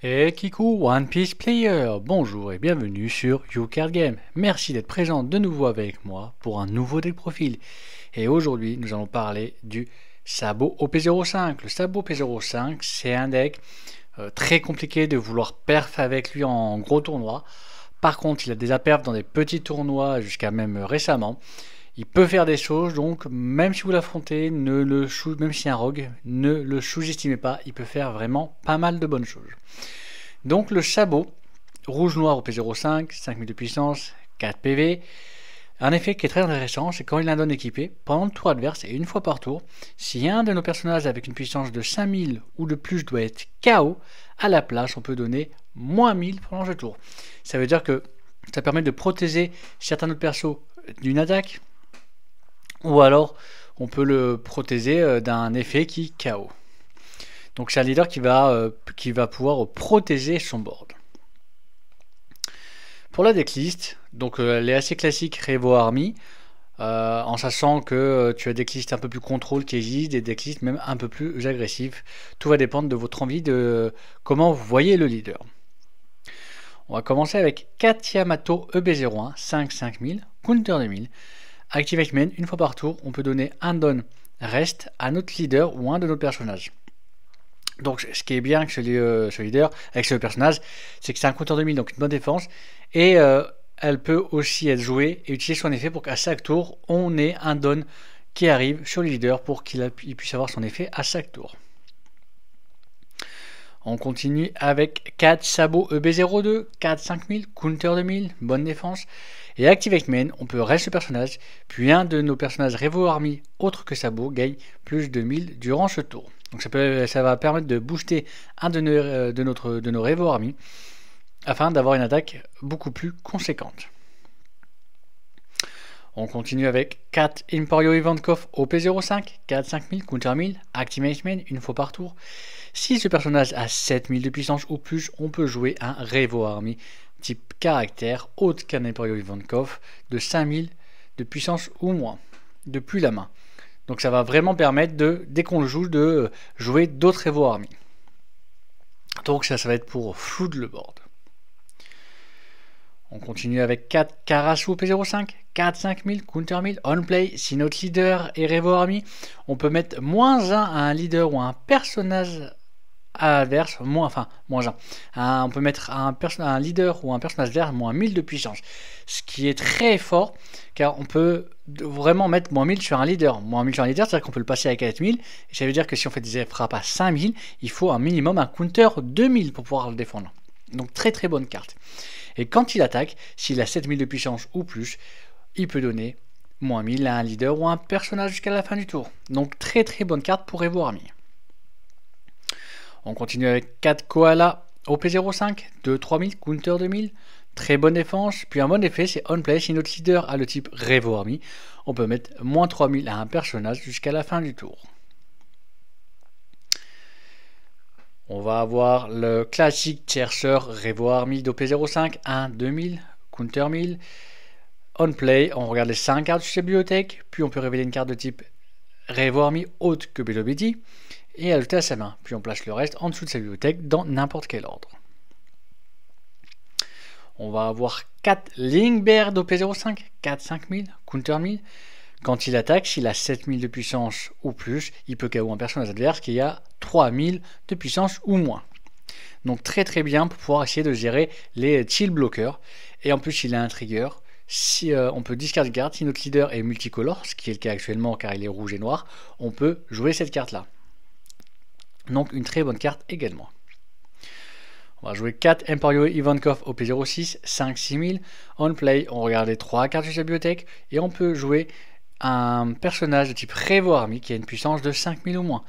Et Kiku One Piece Player, bonjour et bienvenue sur YouCard Game. Merci d'être présent de nouveau avec moi pour un nouveau deck profil. Et aujourd'hui, nous allons parler du Sabot OP05. Le Sabot OP05, c'est un deck très compliqué de vouloir perf avec lui en gros tournoi. Par contre, il a déjà perf dans des petits tournois jusqu'à même récemment. Il peut faire des choses, donc même si vous l'affrontez, même si c'est un rogue, ne le sous-estimez pas, il peut faire vraiment pas mal de bonnes choses. Donc le sabot, rouge-noir au P05, 5000 de puissance, 4 PV. Un effet qui est très intéressant, c'est quand il a un don équipé, pendant le tour adverse et une fois par tour, si un de nos personnages avec une puissance de 5000 ou de plus doit être KO, à la place on peut donner moins 1000 pendant ce tour. Ça veut dire que ça permet de protéger certains autres persos d'une attaque, ou alors on peut le protéger d'un effet qui KO. Donc c'est un leader qui va pouvoir protéger son board. Pour la decklist, donc elle est assez classique Revo Army, en sachant que tu as des decklists un peu plus contrôle qui existent, des decklists même un peu plus agressifs. Tout va dépendre de votre envie, de comment vous voyez le leader. On va commencer avec 4 Yamato EB01, 5000, counter 2000. Activate main, une fois par tour, on peut donner un don reste à notre leader ou un de nos personnages. Donc ce qui est bien avec ce leader, avec ce personnage, c'est que c'est un counter 2000, donc une bonne défense. Et elle peut aussi être jouée et utiliser son effet pour qu'à chaque tour, on ait un don qui arrive sur le leader pour qu'il puisse avoir son effet à chaque tour. On continue avec 4 sabots EB02, 4 5000, counter 2000, bonne défense. Et Activate Main, on peut reste le personnage, puis un de nos personnages Revo Army autre que sabot gagne plus de 1000 durant ce tour. Donc ça va permettre de booster un de nos Revo Army afin d'avoir une attaque beaucoup plus conséquente. On continue avec 4 Emporio Ivankov OP05, 4 5000, counter 1000, Activate Main une fois par tour. Si ce personnage a 7000 de puissance ou plus, on peut jouer un Revo Army type caractère autre qu'un Emporio Ivankov de 5000 de puissance ou moins, depuis la main. Donc ça va vraiment permettre dès qu'on le joue, de jouer d'autres Revo Army. Donc ça va être pour flood le board. On continue avec 4 Karasu P05, 4 5000, counter 1000, on play. Si notre leader est Revo Army, on peut mettre -1 à un leader ou à un personnage adverse, moins 1. On peut mettre un leader ou un personnage adverse -1000 de puissance. Ce qui est très fort, car on peut vraiment mettre -1000 sur un leader. -1000 sur un leader, c'est-à-dire qu'on peut le passer à 4000. Et ça veut dire que si on fait des frappes à 5000, il faut un minimum un counter 2000 pour pouvoir le défendre. Donc très très bonne carte. Et quand il attaque, s'il a 7000 de puissance ou plus, il peut donner -1000 à un leader ou à un personnage jusqu'à la fin du tour. Donc très très bonne carte pour Revo Army. On continue avec 4 Koala OP05, 2 3000, counter 2000. Très bonne défense. Puis un bon effet, c'est on play. Si notre leader a le type Revo Army, on peut mettre -3000 à un personnage jusqu'à la fin du tour. On va avoir le classique chercheur Revo Army d'OP05, 1 2000, counter 1000. On play, on regarde les 5 cartes sur sa bibliothèque, puis on peut révéler une carte de type Revo Army autre que Belobedi et ajouter à sa main. Puis on place le reste en dessous de sa bibliothèque dans n'importe quel ordre. On va avoir 4 Lingbear d'OP05, 4 5000, counter 1000. Quand il attaque, s'il a 7000 de puissance ou plus, il peut KO un personnage adverse qui a 3000 de puissance ou moins. Donc très très bien pour pouvoir essayer de gérer les chill blockers. Et en plus, il a un trigger. Si on peut discard une carte, si notre leader est multicolore, ce qui est le cas actuellement car il est rouge et noir, on peut jouer cette carte là. Donc une très bonne carte également. On va jouer 4 Emporio Ivankov OP06, 5 6000. On play, on regarde les 3 cartes de sa bibliothèque et on peut jouer un personnage de type Revo Army qui a une puissance de 5000 ou moins.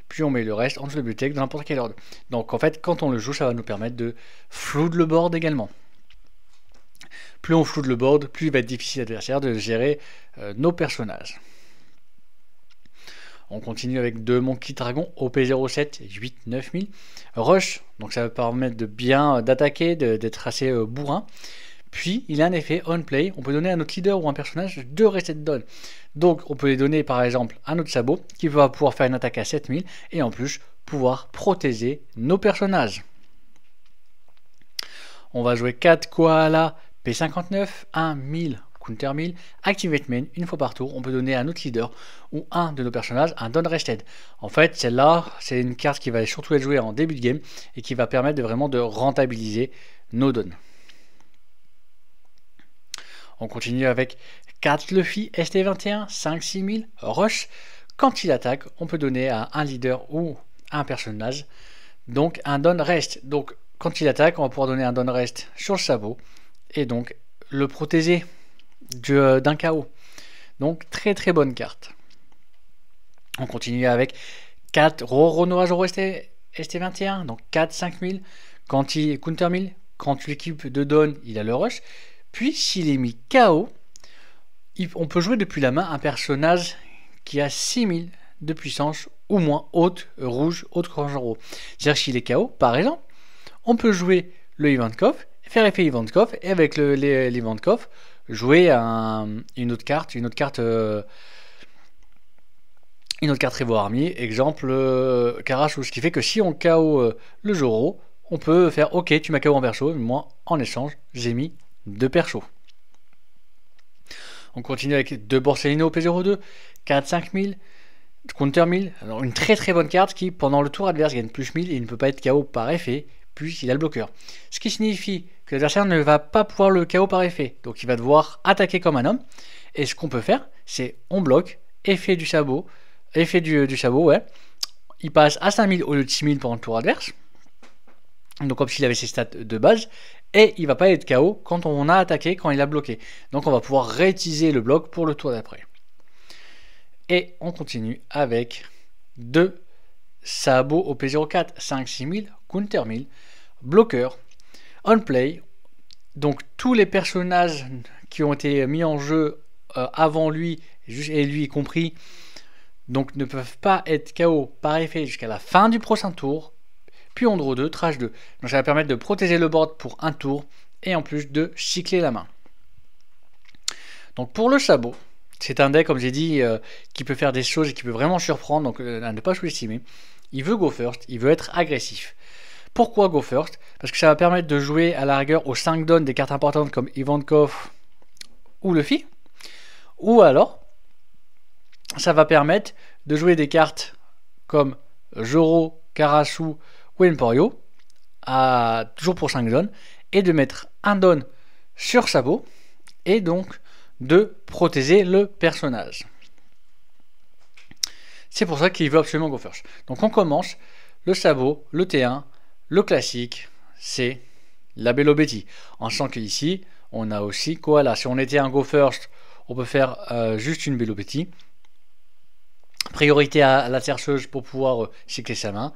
Puis on met le reste en dessous de la bibliothèque dans n'importe quel ordre. Donc en fait, quand on le joue, ça va nous permettre de flood le board également. Plus on flood le board, plus il va être difficile à l'adversaire de gérer nos personnages. On continue avec 2 Monkey Dragon OP07, 8 9000. Rush, donc ça va permettre de bien d'attaquer, d'être assez bourrin. Puis il a un effet on play, on peut donner à notre leader ou un personnage 2 reset down. Donc on peut les donner par exemple à notre sabot qui va pouvoir faire une attaque à 7000 et en plus pouvoir protéger nos personnages. on va jouer 4 koala P59, 1 1000 counter 1000, activate main une fois par tour. On peut donner à notre leader ou un de nos personnages un don rested. En fait, celle-là, c'est une carte qui va surtout être jouée en début de game et qui va permettre vraiment de rentabiliser nos dons. On continue avec 4 Luffy ST21, 5-6000, rush. Quand il attaque, on peut donner à un leader ou un personnage donc un don rest. Donc quand il attaque, on va pouvoir donner un don rest sur le sabot et donc le protéger d'un KO. Donc très très bonne carte. On continue avec 4 Roro Zoro ST21, donc 4-5000. Quand il counter 1000, quand l'équipe de don, il a le rush. Puis s'il est mis KO, on peut jouer depuis la main un personnage qui a 6000 de puissance ou moins haute rouge, haute Zoro. C'est-à-dire s'il est KO, par exemple, on peut jouer le Ivankov, faire effet Ivankov et avec l'Ivankov jouer une autre carte Revo Army, exemple Karasu, ce qui fait que si on KO le Zoro, on peut faire ok, tu m'as KO en perso, mais moi en échange j'ai mis 2 persos. On continue avec 2 Borsellino P02, 4-5000, counter 1000. Alors une très très bonne carte qui pendant le tour adverse gagne plus 1000 et il ne peut pas être KO par effet puisqu'il a le bloqueur. Ce qui signifie que l'adversaire ne va pas pouvoir le KO par effet. Donc il va devoir attaquer comme un homme. Et ce qu'on peut faire, c'est on bloque, effet du sabot, ouais. Il passe à 5000 au lieu de 6000 pendant le tour adverse. Donc comme s'il avait ses stats de base. Et il va pas être KO quand on a attaqué, quand il a bloqué. Donc on va pouvoir réutiliser le bloc pour le tour d'après. Et on continue avec 2 sabots OP04, 5-6000, counter 1000, bloqueur, on play. Donc tous les personnages qui ont été mis en jeu avant lui, et lui compris, donc ne peuvent pas être KO par effet jusqu'à la fin du prochain tour. Puis on draw 2, trash 2. Donc ça va permettre de protéger le board pour un tour et en plus de cycler la main. Donc pour le sabot, c'est un deck, comme j'ai dit, qui peut faire des choses et qui peut vraiment surprendre, donc à ne pas sous-estimer. Il veut go first, il veut être agressif. Pourquoi go first? Parce que ça va permettre de jouer à la rigueur aux 5 dons des cartes importantes comme Ivankov ou Luffy. Ou alors, ça va permettre de jouer des cartes comme Zoro, Karasu ou Emporio, toujours pour 5 dons, et de mettre un don sur sabot, et donc de protéger le personnage. C'est pour ça qu'il veut absolument go first. Donc on commence le sabot, le T1, le classique, c'est la Bello Betty. En sachant qu'ici, on a aussi Koala. Si on était un go first, on peut faire juste une Bello Betty. Priorité à la terceuse pour pouvoir cycler sa main,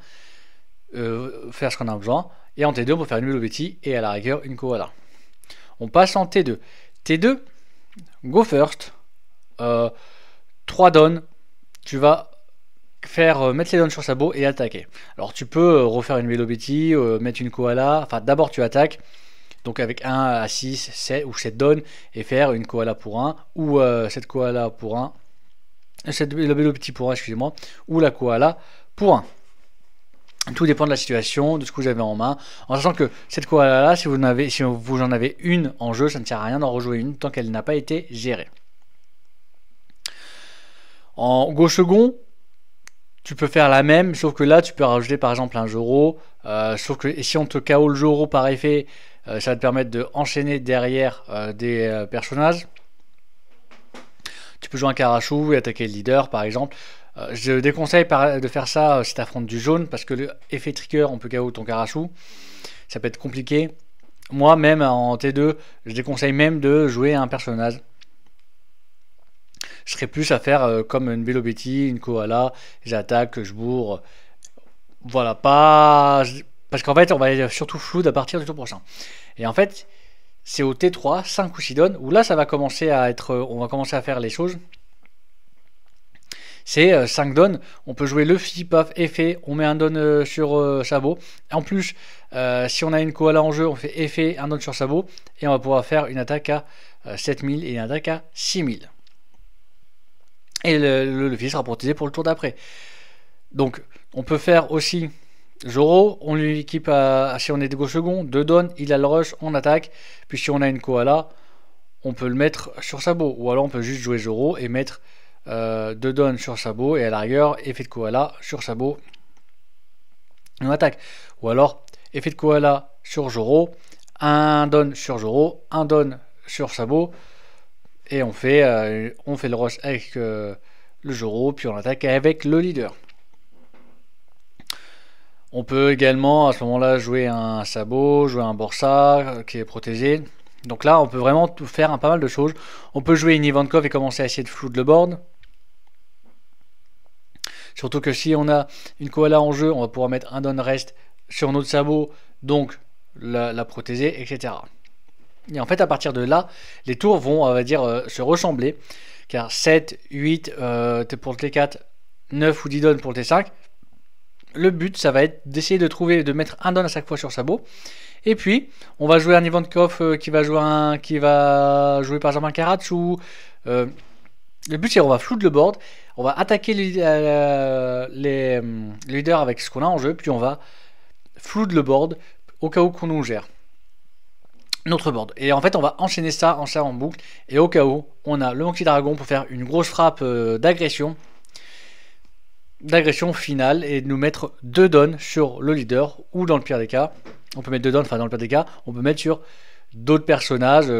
faire ce qu'on a besoin. Et en T2, on peut faire une Bello Betty et à la rigueur une Koala. On passe en T2. T2, go first, 3 dons, tu vas faire mettre les dons sur sabot et attaquer. Alors tu peux refaire une Bello Betty, mettre une Koala, enfin d'abord tu attaques, donc avec 1 à 6, 7 ou 7 dons, et faire une Koala pour 1, ou cette Koala pour 1, cette Bello Betty pour 1, excusez-moi, ou la Koala pour 1. Tout dépend de la situation, de ce que vous avez en main. En sachant que cette koala là, si vous en avez une en jeu, ça ne sert à rien d'en rejouer une tant qu'elle n'a pas été gérée. En go second, tu peux faire la même, sauf que là tu peux rajouter par exemple un Zoro. Sauf que si on te KO le Zoro par effet, ça va te permettre de enchaîner derrière des personnages. Tu peux jouer un Karasu et attaquer le leader par exemple. Je déconseille de faire ça si tu affrontes du jaune, parce que l'effet trigger, on peut KO ton Karasu. Ça peut être compliqué. Moi, même en T2, je déconseille même de jouer un personnage. Je serais plus à faire comme une Bello Betty, une Koala, j'attaque, je bourre. Voilà, pas. Parce qu'en fait, on va être surtout floude à partir du tour prochain. Et en fait, c'est au T3, 5 ou 6 dons, où là, ça va commencer à être. On va commencer à faire les choses. C'est 5 dons, on peut jouer Luffy, paf, effet, on met un don sur sabot. En plus, si on a une koala en jeu, on fait effet, un don sur sabot, et on va pouvoir faire une attaque à 7000 et une attaque à 6000. Et le Luffy sera protégé pour le tour d'après. Donc, on peut faire aussi Zoro, on lui équipe si on est de go second, 2 donnes, il a le rush, on attaque. Puis si on a une koala, on peut le mettre sur sabot. Ou alors on peut juste jouer Zoro et mettre 2 donnes sur sabot. Et à la rigueur, effet de koala sur sabot, on attaque. Ou alors, effet de koala sur Zoro, un don sur Zoro, un don sur sabot. Et on fait le rush avec le Zoro, puis on attaque avec le leader. On peut également à ce moment-là jouer un sabot, jouer un borsa qui est protégé. Donc là, on peut vraiment tout faire pas mal de choses. On peut jouer une Ivankov et commencer à essayer de flood le board. Surtout que si on a une koala en jeu, on va pouvoir mettre un don rest sur notre sabot, donc la protéger, etc. Et en fait, à partir de là, les tours vont, on va dire, se ressembler. Car 7, 8 pour le T4, 9 ou 10 dons pour le T5. Le but, ça va être d'essayer de mettre un don à chaque fois sur sabot. Et puis, on va jouer un Ivankov qui va jouer par exemple un Karatsu. Le but, c'est qu'on va flood le board. On va attaquer les leaders avec ce qu'on a en jeu. Puis on va flood le board au cas où qu'on nous gère notre board. Et en fait, on va enchaîner ça en boucle. Et au cas où, on a le Monkey Dragon pour faire une grosse frappe d'agression finale et de nous mettre 2 dons sur le leader, ou dans le pire des cas, on peut mettre 2 dons, enfin dans le pire des cas, on peut mettre sur d'autres personnages,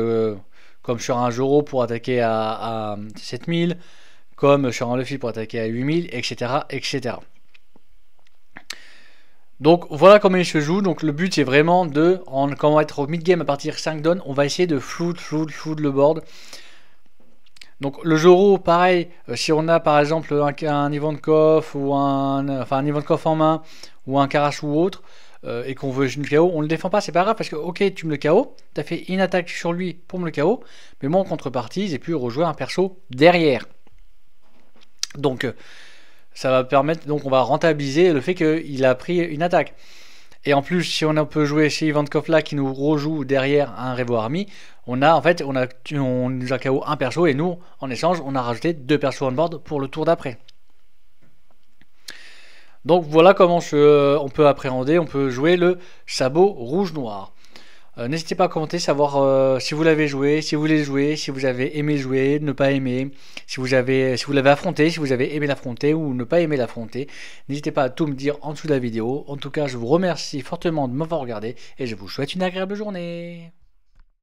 comme sur un Zoro pour attaquer à 7000, comme sur un Luffy pour attaquer à 8000, etc. etc. Donc voilà comment il se joue. Donc le but c'est vraiment quand on va être au mid-game à partir de 5 dons, on va essayer de flood le board. Donc le Zoro, pareil, si on a par exemple un Ivankov ou un Ivankov en main ou un Karasu ou autre, et qu'on veut une KO, on le défend pas, c'est pas grave parce que ok, tu me le KO, t'as fait une attaque sur lui pour me le KO, mais moi en contrepartie, j'ai pu rejouer un perso derrière. Donc ça va permettre, donc on va rentabiliser le fait qu'il a pris une attaque. Et en plus, si on peut jouer chez Ivankov là qui nous rejoue derrière un Revo Army, on nous a KO un perso et nous, en échange, on a rajouté 2 persos on board pour le tour d'après. Donc voilà comment on peut appréhender, on peut jouer le sabot rouge-noir. N'hésitez pas à commenter, savoir si vous l'avez joué, si vous voulez jouer, si vous avez aimé jouer, ne pas aimer, si vous l'avez affronté, si vous avez aimé l'affronter ou ne pas aimer l'affronter. N'hésitez pas à tout me dire en dessous de la vidéo. En tout cas, je vous remercie fortement de m'avoir regardé et je vous souhaite une agréable journée.